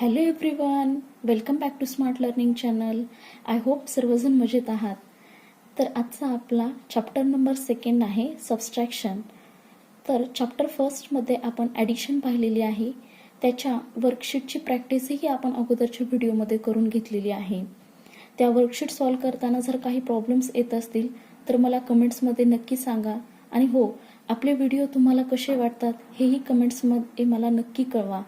Hello everyone, welcome back to smart learning channel. I hope सर्वजण मजेत आहात. तर आजचा आपला चॅप्टर नंबर 2 आहे सबस्ट्रॅक्शन. तर चॅप्टर फर्स्टमध्ये आपण ॲडिशन पाहिलेली आहे. त्याच्या वर्कशीटची प्रॅक्टिसही आपण अगोदरच्या व्हिडिओमध्ये करून घेतलेली आहे. त्या वर्कशीट सॉल्व करताना जर काही प्रॉब्लेम्स येत असतील तर मला कमेंट्समध्ये नक्की सांगा. आणि हो, आपले व्हिडिओ तुम्हाला कसे वाटतात हेही कमेंट्समध्ये मला नक्की कळवा.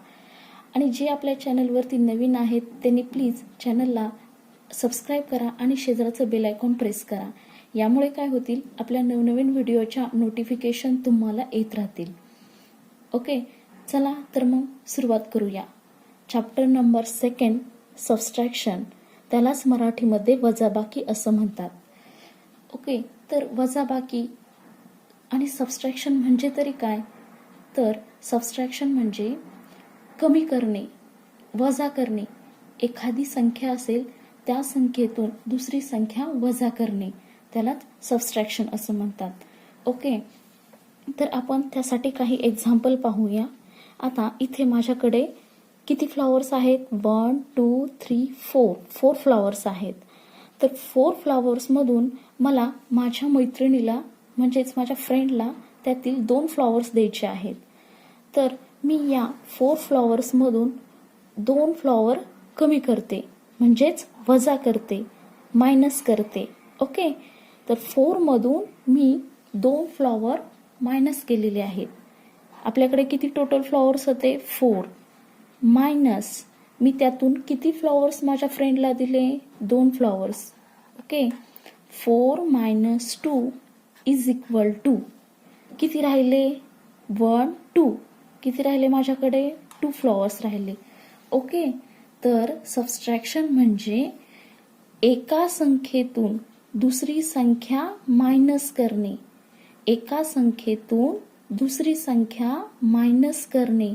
आणि जे आपल्या चॅनलवरती नवीन आहेत त्यांनी प्लीज चॅनलला सबस्क्राईब करा आणि शेजारचं बेल आयकॉन प्रेस करा. यामुळे काय होतील, आपल्या नवनवीन व्हिडिओच्या नोटिफिकेशन तुम्हाला येत राहतील. ओके, चला तर मग सुरुवात करूया. चॅप्टर नंबर 2 सबस्ट्रॅक्शन, त्यालाच मराठीमध्ये वजाबाकी असं म्हणतात. ओके, तर वजाबाकी आणि सबस्ट्रॅक्शन म्हणजे तरी काय? तर सबस्ट्रॅक्शन म्हणजे कमी करणे, वजा करणे. एखादी संख्या असेल त्या संख्येतून दुसरी संख्या वजा करणे, त्यालाच सबस्ट्रॅक्शन असं म्हणतात. ओके, तर आपण त्यासाठी काही एक्झाम्पल पाहूया. आता इथे माझ्याकडे किती फ्लॉवर्स आहेत? 1 2 3 4 फ्लॉवर्स आहेत. तर 4 फ्लॉवर्समधून मला माझ्या मैत्रिणीला म्हणजेच माझ्या फ्रेंडला त्यातील 2 फ्लॉवर्स द्यायचे आहेत. तर मी या 4 फ्लॉवर्समधून 2 फ्लॉवर कमी करते, म्हणजेच वजा करते, मायनस करते. ओके, तर 4 मधून मी 2 फ्लॉवर मायनस केलेले आहेत. आपल्याकडे किती टोटल फ्लॉवर्स होते? 4. मायनस मी त्यातून किती फ्लॉवर्स माझ्या फ्रेंडला दिले? 2 flowers. Okay, 4 - 2 is equal to किती राहिले? 1 2. किती राहिले माझ्याकडे? 2 फ्लॉवर्स राहिले. ओके, तर सबस्ट्रॅक्शन म्हणजे एका संख्येतून दुसरी संख्या मायनस करणे. एका संख्येतून दुसरी संख्या मायनस करणे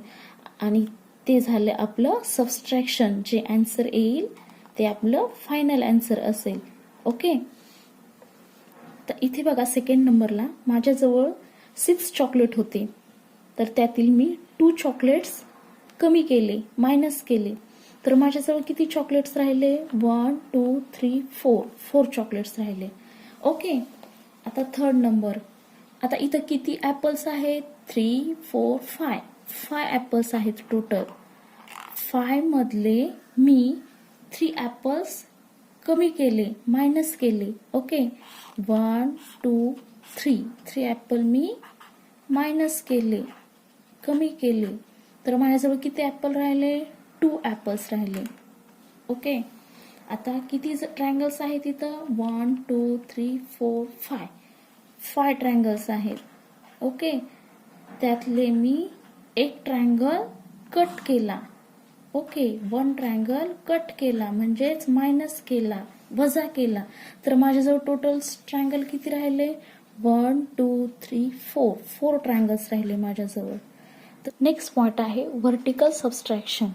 आणि ते झालं आपलं सबस्ट्रॅक्शन. जे आन्सर येईल ते आपलं फायनल आन्सर असेल. ओके, तर इथे बघा, सेकंड नंबरला माझ्याजवळ 6 चॉकलेट होते. तर त्यातील मी 2 चॉकलेट्स कमी केले, मायनस केले. तर माझ्याजवळ किती चॉकलेट्स राहिले? 1 2 3 4 चॉकलेट्स राहिले. ओके, आता थर्ड नंबर. आता इथं किती ॲपल्स आहेत? 3 4 5 ॲपल्स आहेत टोटल. 5 मधले मी 3 ॲपल्स कमी केले, मायनस केले. ओके, 1 2 3 ॲपल मी मायनस केले, कमी केले. तर माझ्याजवळ किती ॲपल राहिले? 2 ॲपल्स राहिले. ओके, आता किती ट्रायंगल्स आहेत इथं? 1 2 3 4 5 ट्रायंगल्स आहेत. ओके, त्यातले मी एक ट्रायंगल कट केला. ओके, 1 ट्रायंगल कट केला म्हणजेच मायनस केला, वजा केला. तर माझ्याजवळ टोटल ट्रायंगल किती राहिले? 1 2 3 4 ट्रायंगल्स राहिले माझ्याजवळ. नेक्स्ट पॉइंट आहे व्हर्टिकल सबस्ट्रॅक्शन.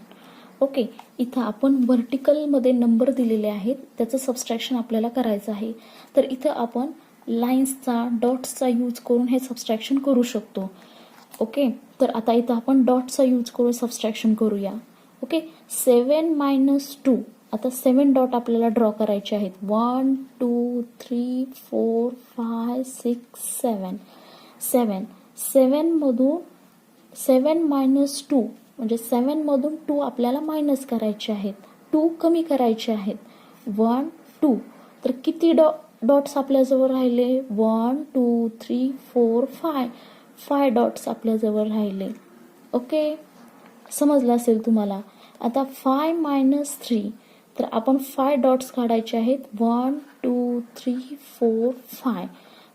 ओके, इथं आपण व्हर्टिकलमध्ये नंबर दिलेले आहेत, त्याचं सबस्ट्रॅक्शन आपल्याला करायचं आहे. तर इथं आपण लाईन्सचा, डॉट्सचा यूज करून हे सबस्ट्रॅक्शन करू शकतो. ओके, तर आता इथं आपण डॉटचा यूज करून सबस्ट्रॅक्शन करूया. ओके, 7 - 2. आता 7 डॉट आपल्याला ड्रॉ करायचे आहेत. 1 2 3 4 5 6 7 7 मधून 7 - 2 म्हणजे 7 मधून 2 आपल्याला मायनस करायचे आहेत, 2 कमी करायचे आहेत. 1 2. तर किती डॉट्स आपल्याजवळ राहिले? 1 2 3 4 5 डॉट्स आपल्याजवळ राहिले. ओके, समजलं असेल तुम्हाला. आता 5 - 3. तर आपण 5 डॉट्स काढायचे आहेत. 1 2 3 4 5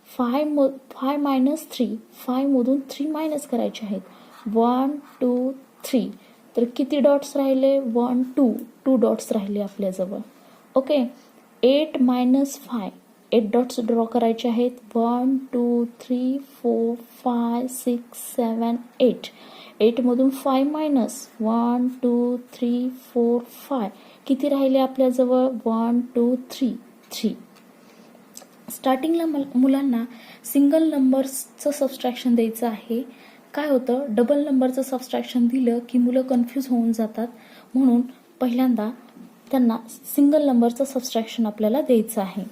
-3 5 मधून 3 मायनस करायचे आहेत. 1 2 3. तर किती डॉट्स राहिले? 1 2 डॉट्स राहिले आपल्याजवळ. ओके, 8 - 5 8 डॉट्स ड्रॉ करायचे आहेत. 1 2 3 4 5 6 7 8 मधून 5 मायनस. 1 2 3 4 5 किती राहिले आपल्याजवळ? 1 2 3. स्टार्टिंगला मुलांना सिंगल नंबर्सचं सबस्ट्रॅक्शन द्यायचं आहे. काय होतं, डबल नंबरचं सबस्ट्रॅक्शन दिलं की मुलं कन्फ्यूज होऊन जातात. म्हणून पहिल्यांदा त्यांना सिंगल नंबरचं सबस्ट्रॅक्शन आपल्याला द्यायचं आहे.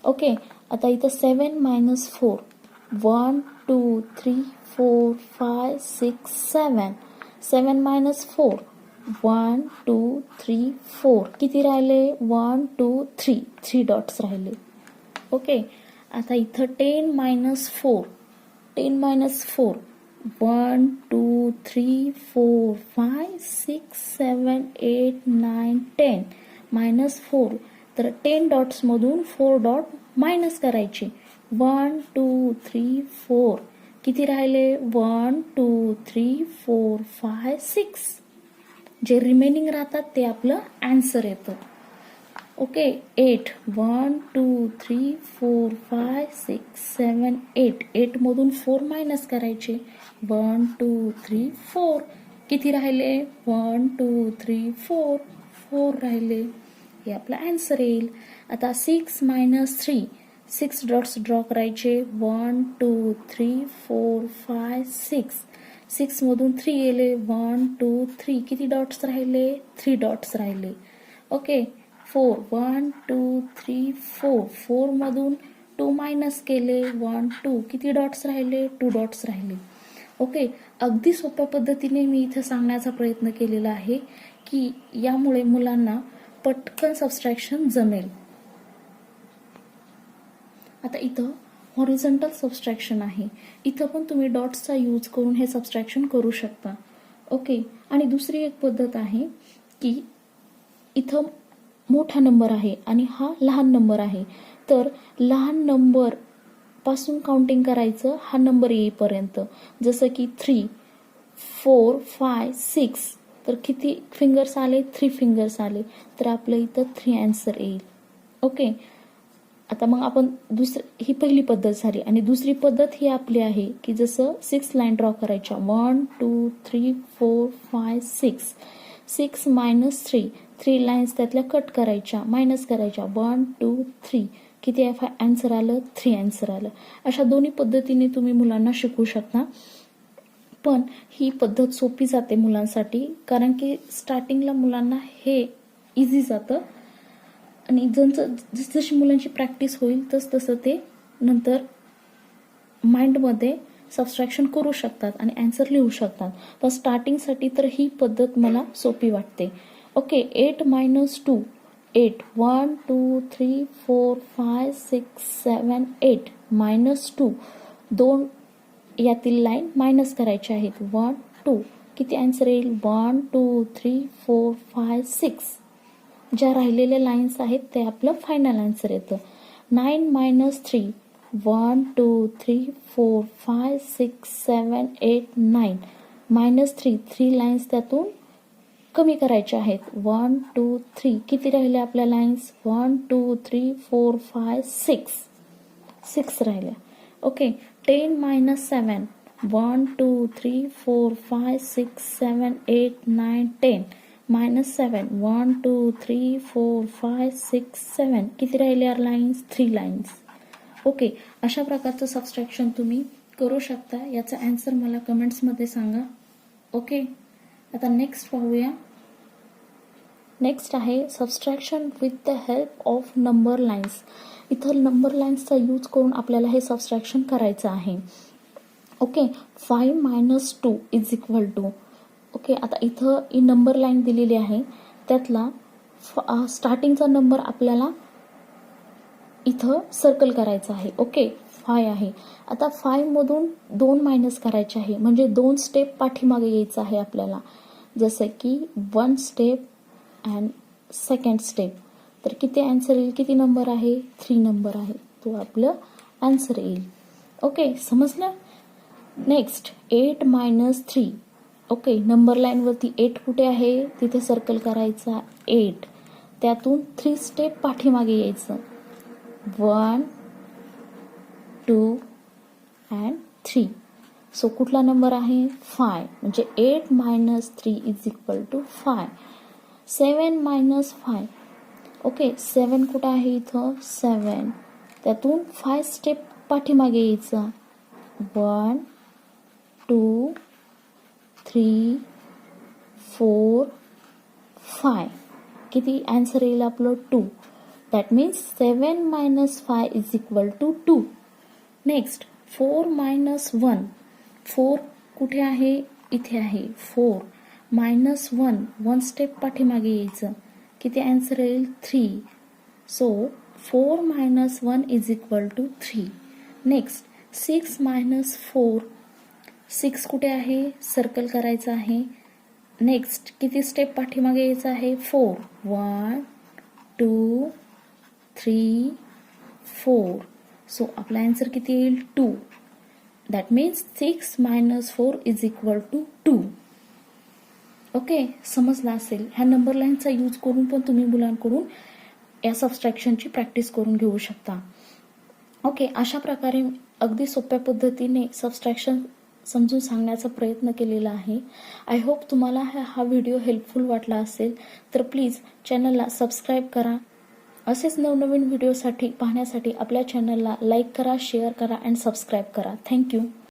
ओके, आता इथं 7 मायनस 4, 1 2 3 4 5 6 7, 7 मायनस 4, 1 2 3 4, किती राहिले? 1 2 3, 3 डॉट्स राहिले. ओके, आता इथं 10 मायनस 4, 10 मायनस 4, 1 2 3 4 5 6 7 8 9 10, मायनस 4, तर 10 डॉट्समधून 4 डॉट मायनस करायचे. 1 2 3 4, किती राहिले? 1 2 3 4 5 6, जे रिमेनिंग राहतात ते आपलं आन्सर येतं. ओके, 8, 1 2 3 4 5 6 7 8, 8 मधून 4 मायनस करायचे. 1 2 3 4, किती राहिले? 1 2 3 4, 4 राहिले. हे आपला आन्सर येईल. आता 6 मायनस 3, 6 डॉट्स ड्रॉ करायचे. 1 2 3 4 5 6, 6 मधून 3 गेले. 1 2 3, किती डॉट्स राहिले? 3 डॉट्स राहिले. ओके, 4, 1 2 3 4, 4 मधून 2 मायनस केले. 1 2, किती डॉट्स राहिले? 2 डॉट्स राहिले. ओके, अगदी सोप्या पद्धतीने मी इथे सांगण्याचा प्रयत्न केलेला आहे की यामुळे मुलांना पटकन सबस्ट्रॅक्शन जमेल. आता इथं हॉरिझॉन्टल सबस्ट्रॅक्शन आहे. इथं पण तुम्ही डॉट्सचा यूज करून हे सबस्ट्रॅक्शन करू शकता. ओके, आणि दुसरी एक पद्धत आहे की इथं मोठा नंबर आहे आणि हा लहान नंबर आहे, तर लहान नंबर पासून काउंटिंग करायचं हा नंबर येईपर्यंत. जसं की 3 4 5 6, तर किती फिंगर्स आले? 3 फिंगर्स आले, तर आपलं इथं 3 आन्सर येईल. ओके, आता मग आपण ही पहिली पद्धत झाली. आणि दुसरी पद्धत ही आपली आहे की जसं 6 लाईन ड्रॉ करायच्या. 1 2 3 4 5 6, 6 मायनस 3, 3 लाईन्स त्यातल्या कट करायच्या, मायनस करायच्या. 1 2 3, किती आन्सर आलं? 3 आन्सर आलं. अशा दोन्ही पद्धतीने तुम्ही मुलांना शिकवू शकता. पण ही पद्धत सोपी जाते मुलांसाठी, कारण की स्टार्टिंगला मुलांना हे इझी जातं आणि जशी मुलांची प्रॅक्टिस होईल तसं ते नंतर माइंडमध्ये सबस्ट्रॅक्शन करू शकतात आणि आन्सर लिहू शकतात. पण स्टार्टिंगसाठी तर ही पद्धत मला सोपी वाटते. ओके, 8 मायनस 2, 8, 1 2 3 4 5 6 7 8, मायनस 2, 2 यातील लाईन मायनस करायच्या आहेत. 1 2, किती आन्सर येईल? 1 2 3 4 5 6, ज्या राहिलेल्या लाईन्स आहेत ते आपलं फायनल आन्सर येतं. 9 मायनस 3, 1 2 3 4 5 6 7 8 9, मायनस 3, 3 लाईन्स त्यातून कमी करायच्या आहेत. 1 2 3, किती राहिले आपल्या लाईन्स? 1 2 3 4 5 6, 6 राहिल्या. ओके, 10 मायनस 7, 1 2 3 4 5 6 7 8 9 10, मायनस 7, 1 2 3 4 5 6 7, किती राहिले लाईन्स? 3 लाईन्स. ओके, अशा प्रकारचं सबस्ट्रॅक्शन तुम्ही करू शकता. याचा आन्सर मला कमेंट्समध्ये सांगा. ओके, आता नेक्स्ट पाहूया. नेक्स्ट आहे subtraction with the help of number lines. इथं नंबर लाईन्सचा यूज करून आपल्याला हे सबस्ट्रॅक्शन करायचं आहे. Okay, 5 minus 2 is equal to. Okay, आता इथं ही नंबर लाईन दिलेली आहे, त्यातला स्टार्टिंगचा नंबर आपल्याला इथं सर्कल करायचा आहे. ओके, 5 आहे. आता 5 मधून 2 मायनस करायचे आहे, म्हणजे 2 स्टेप पाठीमागे यायचं आहे आपल्याला. जसं की 1 स्टेप अँड सेकंड स्टेप, तर किती आन्सर येईल? किती नंबर आहे? 3 नंबर आहे, तो आपलं आन्सर येईल. ओके, समजलं? Next 8 minus 3. ओके, नंबर लाईनवरती 8 कुठे आहे? तिथे सर्कल करायचा 8, त्यातून 3 स्टेप पाठीमागे यायचं. 1 2 अँड 3. सो कुठला नंबर आहे? 5, म्हणजे 8 minus 3 is equal to 5. 7 minus 5. Okay, 7 कुठं आहे इथं? 7, त्यातून 5 स्टेप पाठीमागे यायचा. 1 2 3 4 5. किती आन्सर येईल आपलं 2. That means 7 minus 5 is equal to 2. Next 4 minus 1. 4 कुठे आहे? इथे आहे. 4 मायनस 1 स्टेप पाठीमागे यायचं. किती आन्सर येईल? 3. So 4 minus 1 is equal to 3. Next 6 minus 4. 6 कुठे आहे? सर्कल करायचं आहे. नेक्स्ट किती स्टेप पाठीमागे यायचं आहे? 4. 1 2 3 4. सो आपला आन्सर किती येईल? 2. That means 6 minus 4 is equal to 2. Okay, समजलं असेल. ह्या नंबर लाईनचा यूज करून पण तुम्ही मुलांकडून या सबस्ट्रॅक्शनची प्रॅक्टिस करून घेऊ शकता. ओके, अशा प्रकारे अगदी सोप्या पद्धतीने सबस्ट्रॅक्शन समजून सांगण्याचा प्रयत्न केलेला आहे. आय होप तुम्हाला हा व्हिडिओ हेल्पफुल वाटला असेल. तर प्लीज चॅनलला सबस्क्राईब करा. असेच नवनवीन व्हिडिओसाठी पाहण्यासाठी आपल्या चॅनलला लाईक करा, शेअर करा अँड सबस्क्राईब करा. थँक्यू.